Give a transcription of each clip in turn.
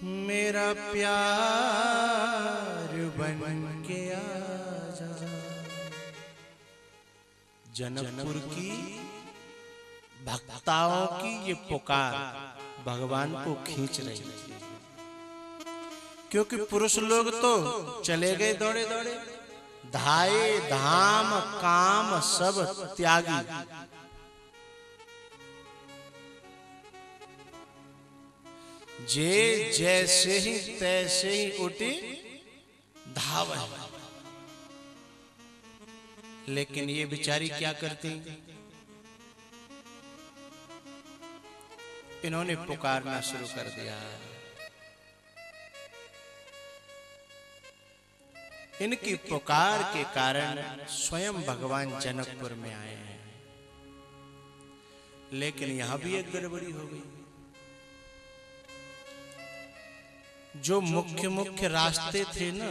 मेरा प्यार बन के आजा। जनकपुर की भक्ताओं की ये पुकार भगवान को खींच रही थी, क्योंकि पुरुष लोग तो चले गए दौड़े दौड़े, धाये धाम काम सब त्यागी। जे जैसे ही तैसे ही उठी धाव। लेकिन ये बिचारी क्या करती, इन्होंने पुकारना शुरू कर दिया। इनकी पुकार के कारण स्वयं भगवान जनकपुर में आए हैं। लेकिन यहां भी एक गड़बड़ी हो गई। जो मुख्य मुख्य रास्ते थे ना,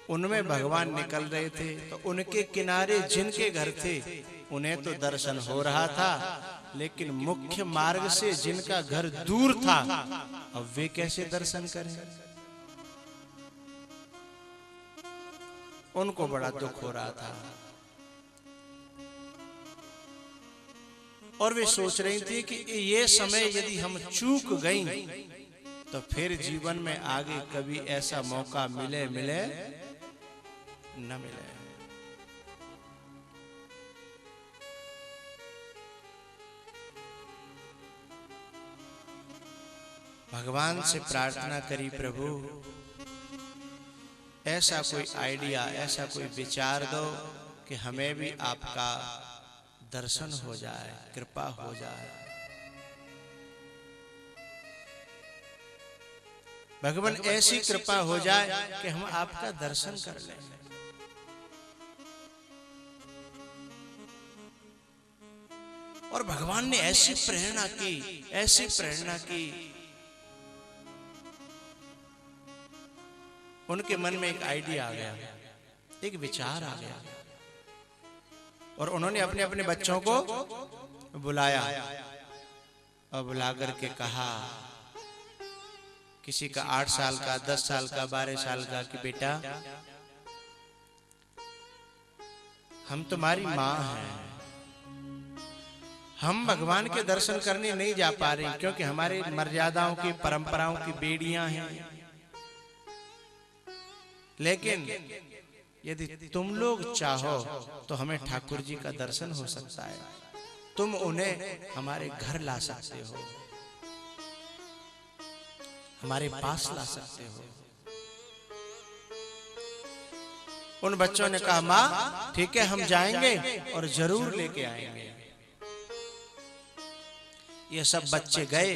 उनमें भगवान निकल रहे थे, तो उनके किनारे जिनके घर थे उन्हें तो दर्शन हो रहा था, लेकिन मुख्य मार्ग से जिनका घर दूर था अब वे कैसे दर्शन करें। उनको बड़ा दुख हो रहा था और वे सोच रही थी कि ये समय यदि हम चूक गई तो फिर जीवन में आगे कभी ऐसा मौका मिले मिले न मिले। भगवान से प्रार्थना करी, प्रभु ऐसा कोई आइडिया, ऐसा कोई विचार दो कि हमें भी आपका दर्शन हो जाए, कृपा हो जाए। भगवान ऐसी कृपा हो जाए कि हम आपका दर्शन कर लें। और भगवान ने ऐसी प्रेरणा की, ऐसी प्रेरणा की, उनके मन में एक आइडिया आ गया, एक विचार आ गया, और उन्होंने अपने अपने बच्चों को बुलाया और बुला करके कहा, किसी का 8 साल का, 10 साल का, 12 साल का, कि बेटा हम तुम्हारी माँ हैं, हम भगवान के दर्शन करने नहीं जा पा रहे क्योंकि हमारे मर्यादाओं की, परंपराओं की बेड़ियां हैं। लेकिन यदि तुम लोग चाहो तो हमें ठाकुर जी का दर्शन हो सकता है, तुम उन्हें हमारे घर ला सकते हो, हमारे पास ला सकते हो। उन बच्चों ने कहा, माँ ठीक है, हम जाएंगे और जरूर लेके आएंगे। ये सब बच्चे गए,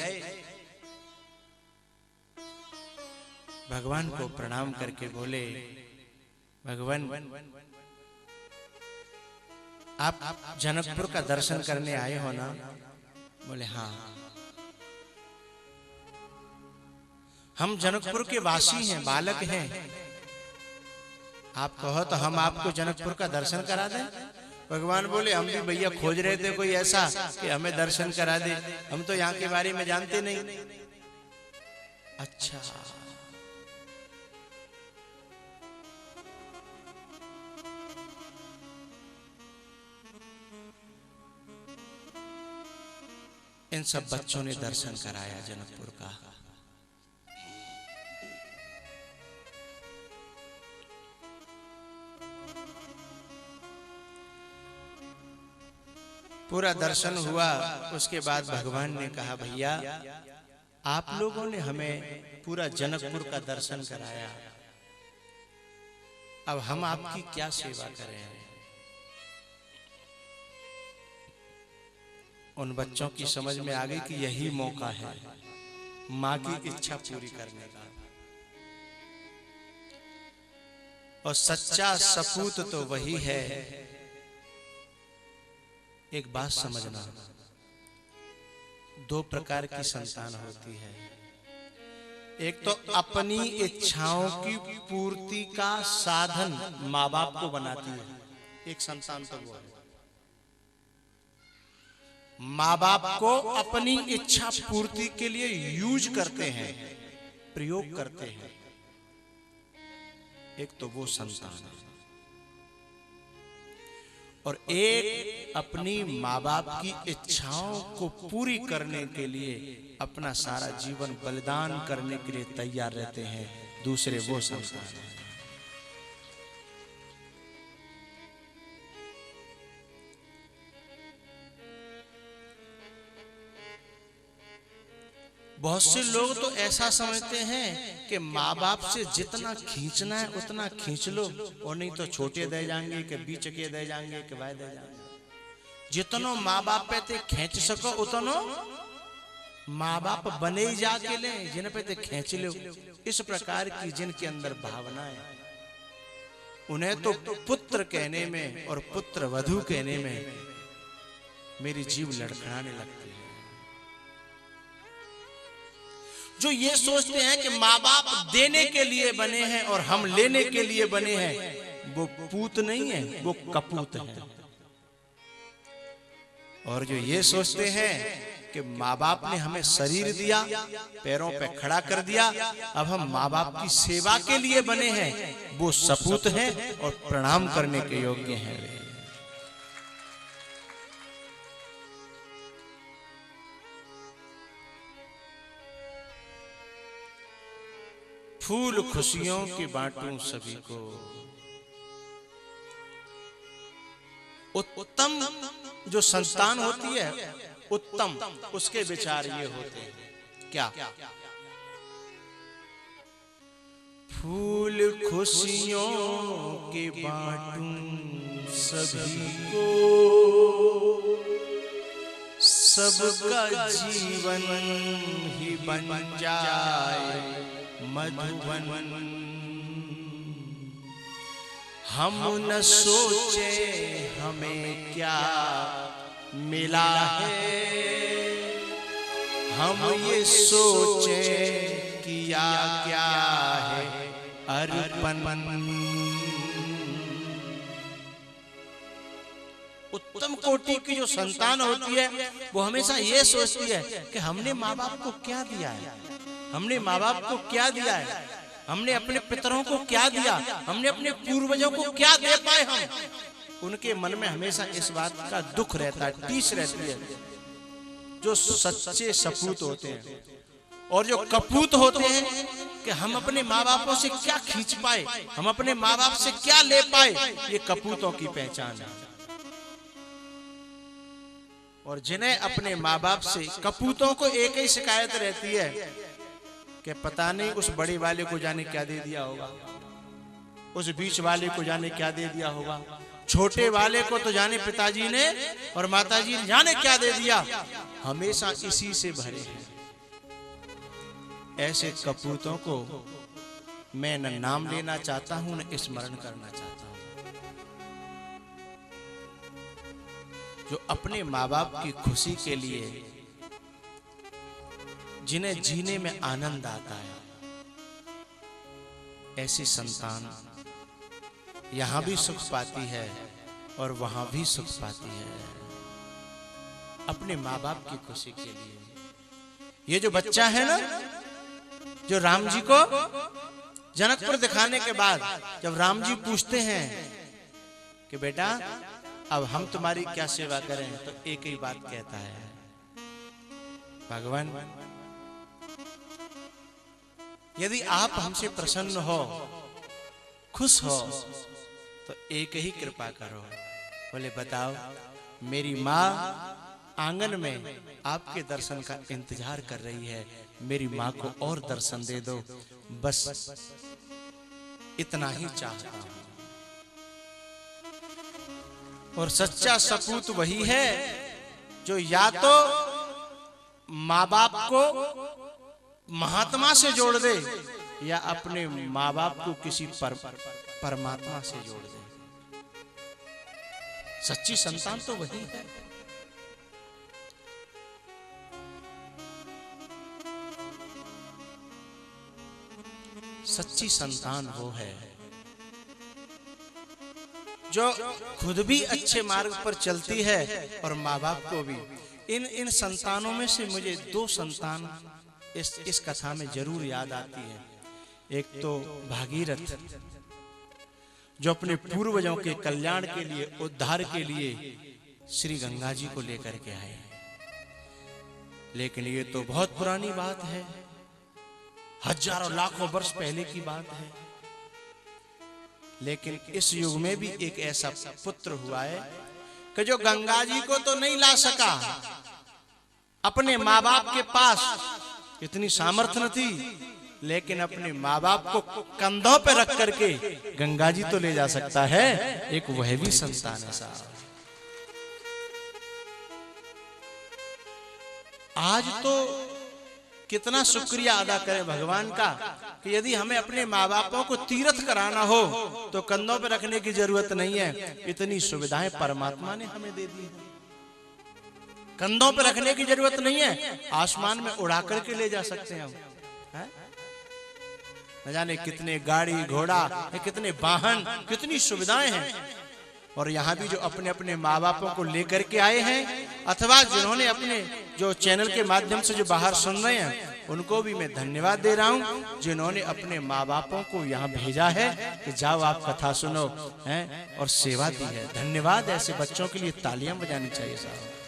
भगवान को प्रणाम करके बोले, भगवान आप जनकपुर का दर्शन करने आए हो ना? बोले हाँ, हम जनकपुर के वासी हैं, बालक हैं, आप कहो तो हम आपको जनकपुर का दर्शन करा दें। भगवान बोले, हम भी भैया खोज रहे थे कोई ऐसा कि हमें दर्शन करा दे, हम तो यहाँ के बारे में जानते नहीं। अच्छा, इन सब बच्चों ने दर्शन कराया जनकपुर का। पूरा दर्शन हुआ। उसके बाद भगवान ने कहा, भैया आप लोगों ने हमें पूरा जनकपुर का दर्शन कराया, अब हम आपकी क्या सेवा करें। उन बच्चों की समझ में आ गई कि यही मौका है माँ की इच्छा पूरी करने का, और सच्चा सपूत तो वही है। एक बात समझना, 2 प्रकार की संतान होती है। एक तो अपनी इच्छाओं की पूर्ति का साधन माँ बाप को बनाती है, एक संतान तो वो है। माँ बाप को अपनी इच्छा पूर्ति के लिए यूज करते हैं, प्रयोग करते हैं। एक तो वो संतान है और एक अपनी माँ बाप की इच्छाओं को पूरी करने के लिए अपना सारा जीवन बलिदान करने के लिए तैयार रहते हैं, दूसरे वो संतान है। बहुत से लोग तो ऐसा समझते हैं कि माँ बाप से जितना खींचना है उतना खींच लो, और नहीं तो छोटे दे जाएंगे कि बीच के दे जाएंगे कि भाई दे जाएंगे। जितनो माँ बाप पे ते खींच सको उतनो माँ बाप बने ही जाके ले, जिन पे ते खींच लो। इस प्रकार की जिनके अंदर भावना है, उन्हें तो पुत्र कहने में और पुत्र वधू कहने में मेरी जीव लड़खड़ाने लगती है। जो ये सोचते हैं कि माँ बाप देने के लिए बने हैं और हम लेने के लिए बने हैं, वो पूत नहीं है, वो कपूत है। और जो ये सोचते हैं कि माँ बाप ने हमें शरीर दिया, पैरों पे खड़ा कर दिया, अब हम माँ बाप की सेवा के लिए बने हैं, वो सपूत हैं और प्रणाम करने के योग्य हैं। फूल खुशियों की बांटूं सभी को, उत्तम जो संतान होती है उत्तम, उसके विचार ये होते हैं क्या? फूल खुशियों के बांटूं सभी को, सबका जीवन ही बन जाए मधुवन। हम न सोचे हमें क्या मिला है, हम ये सोचे किया क्या है अर्पण। उत्तम कोटि की जो संतान होती है वो हमेशा ये सोचती है कि हमने माँ बाप को क्या दिया है, हमने माँ बाप को क्या दिया है, हमने अपने पितरों को क्या दिया, हमने अपने पूर्वजों को क्या दे पाए हम। उनके मन में हमेशा इस बात का दुख रहता है, टीस रहती है। जो सच्चे सपूत होते हैं और जो कपूत होते हैं कि हम अपने माँ बापों से क्या खींच पाए, हम अपने माँ बाप से क्या ले पाए, ये कपूतों की पहचान है। और जिन्हें अपने माँ बाप से, कपूतों को एक ही शिकायत रहती है कि पता नहीं उस बड़े वाले को जाने क्या दे दिया होगा, उस बीच वाले को जाने क्या दे दिया होगा, छोटे वाले को तो जाने पिताजी ने और माताजी ने जाने क्या दे दिया। हमेशा इसी से भरे हैं। ऐसे कपूतों को मैं न नाम लेना चाहता हूं न स्मरण करना चाहता हूं। जो अपने माँ बाप की खुशी के लिए, जिन्हें जीने में आनंद आता है, ऐसी संतान यहां भी सुख पाती है और वहां भी सुख पाती है अपने माँ बाप की खुशी के लिए। ये जो बच्चा है ना, जो राम जी को जनकपुर दिखाने के बाद जब राम जी पूछते हैं कि बेटा अब हम तुम्हारी क्या सेवा करें, तो एक ही बात कहता है, भगवान यदि आप हमसे प्रसन्न हो, खुश हो, तो एक ही कृपा करो। बोले बताओ, मेरी माँ आंगन में आपके दर्शन का इंतजार कर रही है, मेरी माँ को और दर्शन दे दो, बस इतना ही चाहता हूं। और सच्चा सपूत वही है जो या तो माँ बाप को महात्मा से जोड़ दे या अपने माँ बाप को किसी परमात्मा से जोड़ दे। सच्ची संतान तो वही है। सच्ची संतान वो है जो खुद भी अच्छे मार्ग पर चलती है और माँ बाप को भी। इन संतानों में से मुझे 2 संतान इस कथा में जरूर याद आती है। एक तो भागीरथ, जो अपने पूर्वजों के कल्याण के लिए, उद्धार के लिए श्री गंगा जी को लेकर के आए। लेकिन ये तो बहुत पुरानी बात है, हजारों लाखों वर्ष पहले की बात है। लेकिन इस युग में भी एक ऐसा पुत्र हुआ है कि जो गंगा जी को तो नहीं ला सका, अपने माँ बाप के पास इतनी सामर्थ्य न थी, लेकिन अपने माँ बाप को कंधों पर रख करके गंगा जी तो ले जा सकता है। एक वह भी संतान है साहब। आज तो कितना शुक्रिया अदा करें भगवान का कि यदि हमें अपने माँ बापों को तीर्थ कराना हो तो कंधों पर रखने की जरूरत नहीं है। इतनी सुविधाएं परमात्मा ने हमें दे दी। कंधों पर रखने की जरूरत नहीं है, आसमान में उड़ा करके ले जा सकते हैं हम। न जाने कितने गाड़ी घोड़ा, कितने वाहन, कितनी सुविधाएं हैं। और यहाँ भी जो अपने अपने माँ बापों को लेकर के आए हैं, अथवा जिन्होंने अपने जो चैनल के माध्यम से जो बाहर सुन रहे हैं, उनको भी मैं धन्यवाद दे रहा हूँ, जिन्होंने अपने माँ बापों को यहाँ भेजा है कि जाओ आप कथा सुनो हैं और सेवा दी है। धन्यवाद। ऐसे बच्चों के लिए तालियां बजानी चाहिए साहब।